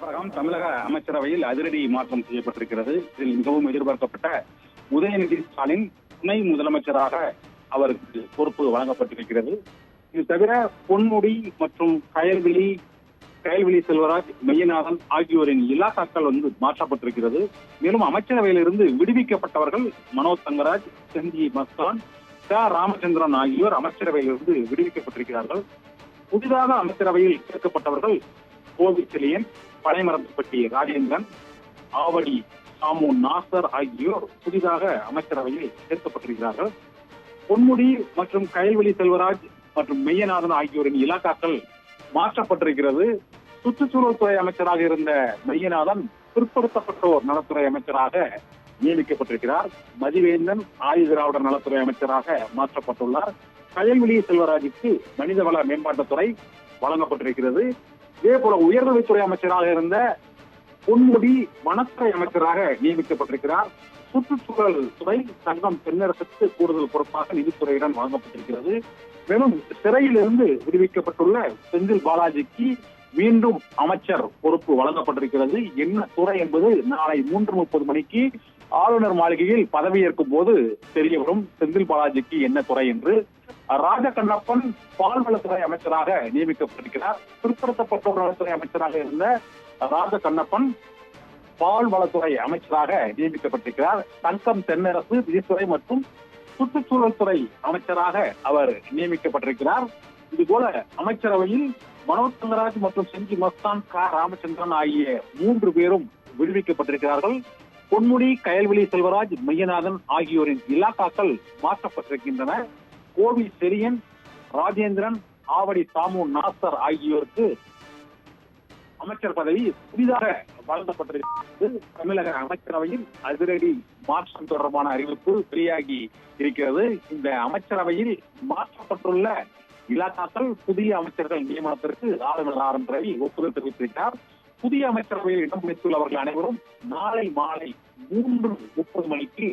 Abraham தமிழக அமைச்சரவையில் அதிரடி மாற்றம் செய்யப்பட்டிருக்கிறது. இதில் மிகவும் எதிர்பார்க்கப்பட்ட உதயநிதி ஸ்டாலின் துணை முதலமைச்சராக அவருக்கு பொறுப்பு வழங்கப்பட்டிருக்கிறது. இது தவிர பொன்முடி மற்றும் கயல்விழி செல்வராஜ், மெய்யநாதன் ஆகியோரின் இலாக்காக்கள் மாற்றப்பட்டிருக்கிறது. மேலும் அமைச்சரவையிலிருந்து விடுவிக்கப்பட்டவர்கள் மனோஜ் தங்கராஜ், செஞ்சி மஸ்தான், ராமச்சந்திரன் ஆகியோர் அமைச்சரவையிலிருந்து விடுவிக்கப்பட்டிருக்கிறார்கள். புதிதாக அமைச்சரவையில் சேர்க்கப்பட்டவர்கள் கோவிச்செழியன், பனைமரத்துப்பட்டி ராஜேந்திரன், ஆவடி சாமு நாசர் ஆகியோர் புதிதாக அமைச்சரவையில் சேர்க்கப்பட்டிருக்கிறார்கள். பொன்முடி மற்றும் கயல்விழி செல்வராஜ் மற்றும் மெய்யநாதன் ஆகியோரின் இலாக்காக்கள் மாற்றப்பட்டிருக்கிறது. சுற்றுச்சூழல் துறை அமைச்சராக இருந்த மெய்யநாதன் பிற்படுத்தப்பட்டோர் நலத்துறை அமைச்சராக நியமிக்கப்பட்டிருக்கிறார். மதிவேந்தன் ஆதிதிராவிடர் நலத்துறை அமைச்சராக மாற்றப்பட்டுள்ளார். கயல்விழி செல்வராஜுக்கு மனிதவள மேம்பாட்டுத்துறை வழங்கப்பட்டிருக்கிறது. இதே போல உயர்கல்வித்துறை அமைச்சராக இருந்த பொன்முடி வனத்துறை அமைச்சராக நியமிக்கப்பட்டிருக்கிறார். சுற்றுச்சூழல் துறை தங்கம் தென்னரசுக்கு கூடுதல் பொறுப்பாக நிதித்துறையிடம் வழங்கப்பட்டிருக்கிறது. மேலும் சிறையிலிருந்து விடுவிக்கப்பட்டுள்ள செந்தில் பாலாஜிக்கு மீண்டும் அமைச்சர் பொறுப்பு வழங்கப்பட்டிருக்கிறது. என்ன துறை என்பது நாளை 3:30 மணிக்கு ஆளுநர் மாளிகையில் பதவியேற்கும் போது தெரிய வரும். செந்தில் பாலாஜிக்கு என்ன துறை என்று. ராஜகண்ணப்பன் பால்வளத்துறை அமைச்சராக நியமிக்கப்பட்டிருக்கிறார். பிற்படுத்தப்பட்டோர் நலத்துறை அமைச்சராக இருந்த ராஜகண்ணப்பன் பால்வளத்துறை அமைச்சராக நியமிக்கப்பட்டிருக்கிறார். தங்கம் தென்னரசு நிதித்துறை மற்றும் சுற்றுச்சூழல் துறை அமைச்சராக அவர் நியமிக்கப்பட்டிருக்கிறார். இதுபோல அமைச்சரவையில் மனோஜ் தங்கராஜ் மற்றும் செஞ்சி மஸ்தான், ராமச்சந்திரன் ஆகிய 3 பேரும் விடுவிக்கப்பட்டிருக்கிறார்கள். பொன்முடி, கயல்விழி செல்வராஜ், மெய்யநாதன் ஆகியோரின் இலாக்காக்கள் மாற்றப்பட்டிருக்கின்றன. கோவி செரியன், ராஜேந்திரன், ஆவடி சாமு நாசர் ஆகியோருக்கு அமைச்சர் பதவி புதிதாக வழங்கப்பட்டிருக்கிறது. தமிழக அமைச்சரவையில் அதிரடி மாற்றம் தொடர்பான அறிவிப்பு வெளியாகி இருக்கிறது. இந்த அமைச்சரவையில் மாற்றப்பட்டுள்ள இலாக்காக்கள் புதிய அமைச்சர்கள் நியமனத்திற்கு ஆளுநர் ஆர் என் ரவி ஒப்புதல் தெரிவித்திருக்கிறார். புதிய அமைச்சரவையில் இடம் பிடித்துள்ளவர்கள் அனைவரும் நாளை மாலை 3:30 மணிக்கு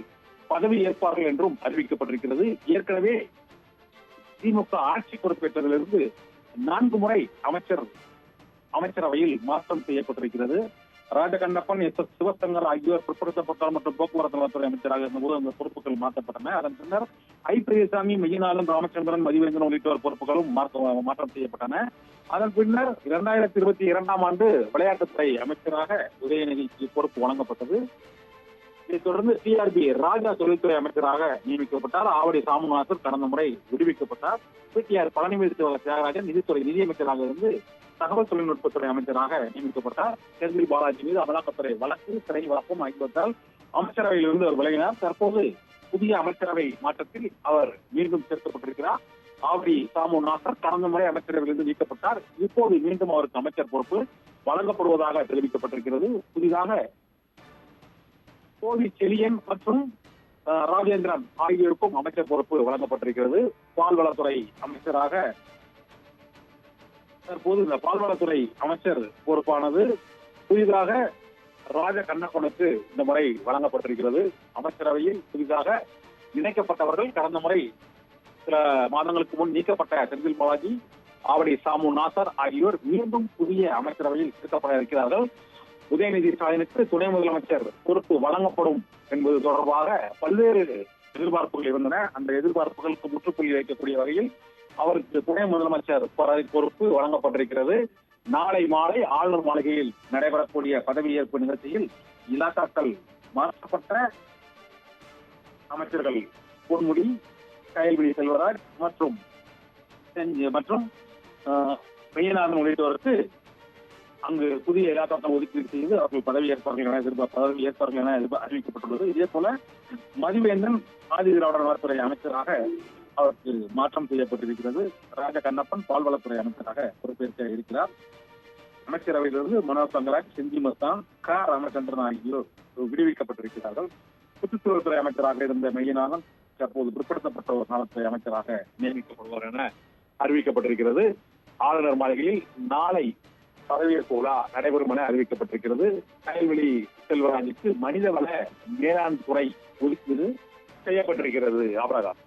பதவி ஏற்பார்கள் என்றும் அறிவிக்கப்பட்டிருக்கிறது. ஏற்கனவே திமுக ஆட்சி பொறுப்பேற்றதிலிருந்து 4 முறை அமைச்சரவையில் மாற்றம் செய்யப்பட்டிருக்கிறது. ராஜகண்ணப்பன், எஸ் சிவசங்கர் ஆகியோர் பிற்படுத்தப்பட்டோர் மற்றும் போக்குவரத்து நலத்துறை அமைச்சராக இருந்தபோது அந்த பொறுப்புகள் மாற்றப்பட்டன. அதன் பின்னர் பெரியசாமி, மெய்யநாதன், ராமச்சந்திரன், மதிவேந்தன் உள்ளிட்டோர் பொறுப்புகளும் மாற்றம் செய்யப்பட்டன. அதன் பின்னர் 2022ஆம் ஆண்டு விளையாட்டுத்துறை அமைச்சராக உதயநிதிக்கு பொறுப்பு வழங்கப்பட்டது. இதைத் தொடர்ந்து டிஆர்பி ராஜா தொழில்துறை அமைச்சராக நியமிக்கப்பட்டார். ஆவடி சாமுநாசர் கடந்த முறை விடுவிக்கப்பட்டார். பிடிஆர் பழனிவேல் தியாகராஜன் நிதியமைச்சராக இருந்து தகவல் தொழில்நுட்பத்துறை அமைச்சராக நியமிக்கப்பட்டார். செந்தில் பாலாஜி மீது அமலாக்கத்துறை வழக்கு, சிறை வழக்கம் ஆகியவற்றால் அமைச்சரவையிலிருந்து அவர் விலகினார். தற்போது புதிய அமைச்சரவை மாற்றத்தில் அவர் மீண்டும் சேர்க்கப்பட்டிருக்கிறார். ஆவடி சாமு நாசர் கடந்த முறை அமைச்சரவையிலிருந்து நீக்கப்பட்டார். இப்போது மீண்டும் அவருக்கு அமைச்சர் பொறுப்பு வழங்கப்படுவதாக தெரிவிக்கப்பட்டிருக்கிறது. புதிதாக கோவி செழியன் மற்றும் ராஜேந்திரன் ஆகியோருக்கும் அமைச்சர் பொறுப்பு வழங்கப்பட்டிருக்கிறது. பால்வளத்துறை அமைச்சராக தற்போது இந்த பால்வளத்துறை அமைச்சர் பொறுப்பானது புதிதாக ராஜகண்ணப்பனுக்கு இந்த முறை வழங்கப்பட்டிருக்கிறது. அமைச்சரவையில் புதிதாக இணைக்கப்பட்டவர்கள் கடந்த முறை சில மாதங்களுக்கு முன் நீக்கப்பட்ட செந்தில் பாலாஜி, ஆவடி சாமு நாசர் ஆகியோர் மீண்டும் புதிய அமைச்சரவையில் சேர்க்கப்பட இருக்கிறார்கள். உதயநிதி ஸ்டாலினுக்கு துணை முதலமைச்சர் பொறுப்பு வழங்கப்படும் என்பது தொடர்பாக பல்வேறு எதிர்பார்ப்புகள் இருந்தன. அந்த எதிர்பார்ப்புகளுக்கு முற்றுப்புள்ளி வைக்கக்கூடிய வகையில் அவருக்கு துணை முதலமைச்சர் பொறுப்பு வழங்கப்பட்டிருக்கிறது. நாளை மாலை ஆளுநர் மாளிகையில் நடைபெறக்கூடிய பதவியேற்பு நிகழ்ச்சியில் இலாக்காக்கள் மாற்றப்பட்ட அமைச்சர்கள் பொன்முடி, கயல்விழி செல்வராஜ் மற்றும் மெய்யநாதன் உள்ளிட்டோருக்கு அங்கு புதிய இலாக்காக்கள் ஒதுக்கீடு செய்து அவர்கள் பதவி ஏற்பார்கள் என அறிவிக்கப்பட்டுள்ளது. இதே போல மதிவேந்தன் ஆதிதிராவிடர் நலத்துறை அமைச்சராக அவருக்கு மாற்றம் செய்யப்பட்டிருக்கிறது. ராஜகண்ணப்பன் பால்வளத்துறை அமைச்சராக பொறுப்பேற்க இருக்கிறார். அமைச்சரவையிலிருந்து மனோஜ் தங்கராஜ், செஞ்சி மஸ்தான், ராமச்சந்திரன் ஆகியோர் விடுவிக்கப்பட்டிருக்கிறார்கள். சுற்றுச்சூழல் துறை அமைச்சராக இருந்த மெய்யநாதன் தற்போது பிற்படுத்தப்பட்டோர் நலத்துறை அமைச்சராக நியமிக்கப்படுவார் என அறிவிக்கப்பட்டிருக்கிறது. ஆளுநர் மாளிகையில் நாளை பதவியேற்பு விழா நடைபெறும் என அறிவிக்கப்பட்டிருக்கிறது. கயல்விழி செல்வராஜுக்கு மனிதவள மேலாண் துறை ஒதுக்கீடு செய்யப்பட்டிருக்கிறது. ஆபிரகாம்.